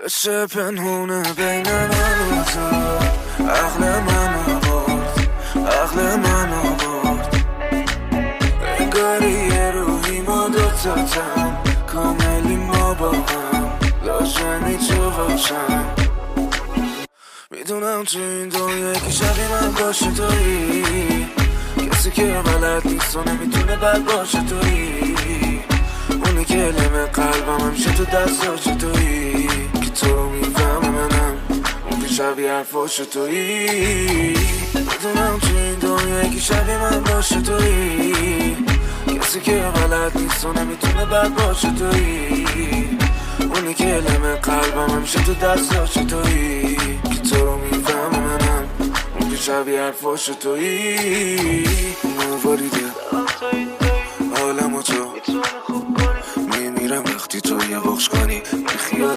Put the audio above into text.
عشق پنهونه بین من و تو، عقل منو برد، عقل منو برد. انگاری یه روحی ما دوتاتم، کاملی ما با هم، لازمی تو باشم. میدونم تو این دنیا یکی شبیه من باشه تویی، کسی که بلد نیست و نمیتونه بد باشه تویی، اونی که لمه قلبم همیشه تو دستاش تویی، که تو رو میفهمه منم اون که شبیه حرفاش تویی. میدونم تو این دنیا یکی شبیه من باشه تویی، کسی که بلد نیست و نمیتونه بد باشه تویی، اونی که لمه قلبم همیشه تو دستاش تویی، که تو رو میفهمه منم اون که شبیه حرفاش تویی. مواریده عالم و تو میمیرم وقتی تو یه بخش کنی.